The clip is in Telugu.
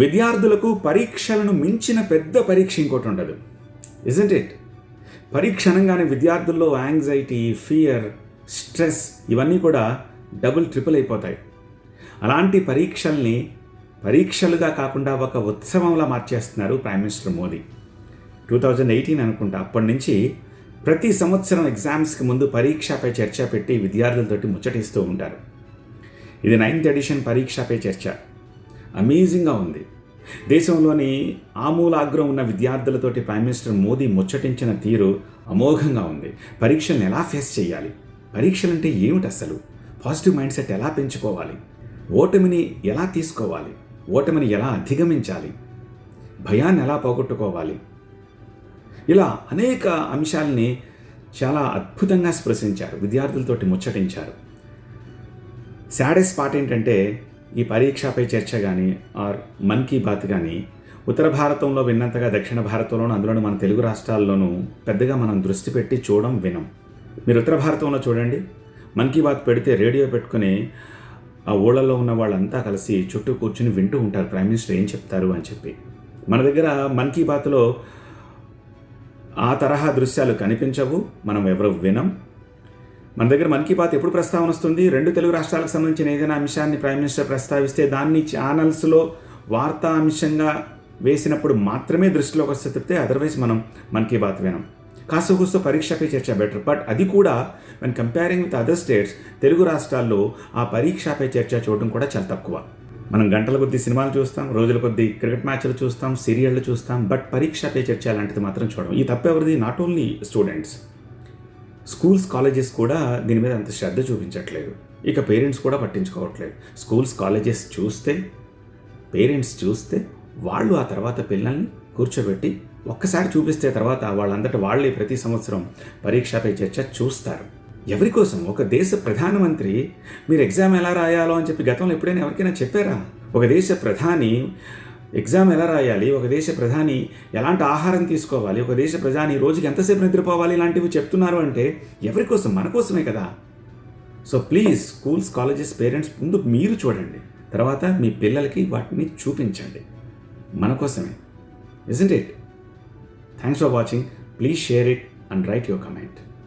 విద్యార్థులకు పరీక్షలను మించిన పెద్ద పరీక్ష ఇంకోటి ఉండదు, ఇజంట్ ఇట్? పరీక్ష అనగానే విద్యార్థుల్లో యాంగ్జైటీ, ఫియర్, స్ట్రెస్ ఇవన్నీ కూడా డబుల్ ట్రిపుల్ అయిపోతాయి. అలాంటి పరీక్షల్ని పరీక్షలుగా కాకుండా ఒక ఉత్సవంలా మార్చేస్తున్నారు ప్రైమ్ మినిస్టర్ మోదీ. 2018 అనుకుంటా, అప్పటి నుంచి ప్రతి సంవత్సరం ఎగ్జామ్స్కి ముందు పరీక్షపై చర్చ పెట్టి విద్యార్థులతోటి ముచ్చటిస్తూ ఉంటారు. ఇది 9th ఎడిషన్ పరీక్షపై చర్చ. అమేజింగ్గా ఉంది. దేశంలోని ఆమూలాగ్రం ఉన్న విద్యార్థులతోటి ప్రైమ్ మినిస్టర్ మోదీ ముచ్చటించిన తీరు అమోఘంగా ఉంది. పరీక్షలను ఎలా ఫేస్ చేయాలి, పరీక్షలంటే ఏమిటి అసలు, పాజిటివ్ మైండ్ సెట్ ఎలా పెంచుకోవాలి, ఓటమిని ఎలా తీసుకోవాలి, ఓటమిని ఎలా అధిగమించాలి, భయాన్ని ఎలా పోగొట్టుకోవాలి, ఇలా అనేక అంశాలని చాలా అద్భుతంగా స్పృశించారు, విద్యార్థులతోటి ముచ్చటించారు. సాడెస్ట్ పార్ట్ ఏంటంటే ఈ పరీక్షపై చర్చ కానీ ఆర్ మన్ కీ బాత్ కానీ ఉత్తర భారతంలో విన్నంతగా దక్షిణ భారతంలోనూ, అందులోనూ మన తెలుగు రాష్ట్రాల్లోనూ పెద్దగా మనం దృష్టి పెట్టి వినం. మీరు ఉత్తర భారతంలో చూడండి, మన్ కీ బాత్ పెడితే రేడియో పెట్టుకుని ఆ ఊళ్ళల్లో ఉన్న వాళ్ళంతా కలిసి చుట్టూ కూర్చుని వింటూ ఉంటారు ప్రైమ్ మినిస్టర్ ఏం చెప్తారు అని చెప్పి. మన దగ్గర మన్ కీ బాత్లో ఆ తరహా దృశ్యాలు కనిపించవు, మనం ఎవరు వినం. మన దగ్గర మన్ కీ బాత్ ఎప్పుడు ప్రస్తావన వస్తుంది, 2 తెలుగు రాష్ట్రాలకు సంబంధించిన ఏదైనా అంశాన్ని ప్రైమ్ మినిస్టర్ ప్రస్తావిస్తే దాన్ని ఛానల్స్లో వార్తా అంశంగా వేసినప్పుడు మాత్రమే దృష్టిలోకి వస్తే తప్పితే అదర్వైజ్ మనం మన్ కీ బాత్ వినం. కాస్త కూస్తో పరీక్షపై చర్చ బెటర్, బట్ అది కూడా when comparing with other states, Telugu రాష్ట్రాల్లో ఆ పరీక్షపై చర్చ చూడడం కూడా చాలా తక్కువ. మనం గంటల కొద్దీ సినిమాలు చూస్తాం, రోజుల కొద్దీ క్రికెట్ మ్యాచ్లు చూస్తాం, సీరియళ్ళు చూస్తాం, బట్ పరీక్షపై చర్చ అలాంటిది మాత్రం చూడడం. ఈ తప్పు ఎవరిది? Not only students, schools, colleges కూడా దీని మీద అంత శ్రద్ధ చూపించట్లేదు. ఇక పేరెంట్స్ కూడా పట్టించుకోవట్లేదు. స్కూల్స్, కాలేజెస్ పేరెంట్స్ చూస్తే వాళ్ళు ఆ తర్వాత పిల్లల్ని కూర్చోబెట్టి ఒక్కసారి చూపిస్తే తర్వాత వాళ్ళంతటా వాళ్ళే ప్రతి సంవత్సరం పరీక్షపై చర్చ చూస్తారు. ఎవరి కోసం? ఒక దేశ ప్రధానమంత్రి మీరు ఎగ్జామ్ ఎలా రాయాలో అని చెప్పి గతంలో ఎప్పుడైనా ఎవరికైనా చెప్పారా? ఒక దేశ ప్రధాని ఎగ్జామ్ ఎలా రాయాలి, ఒక దేశ ప్రధాని ఎలాంటి ఆహారం తీసుకోవాలి, ఒక దేశ ప్రధాని రోజుకి ఎంతసేపు నిద్రపోవాలి, ఇలాంటివి చెప్తున్నారు అంటే ఎవరి కోసం? మన కోసమే కదా. So please, schools, colleges, parents ముందు మీరు చూడండి, తర్వాత మీ పిల్లలకి వాటిని చూపించండి. మన కోసమే, isn't it? Thanks for watching. Please share it and write your comment.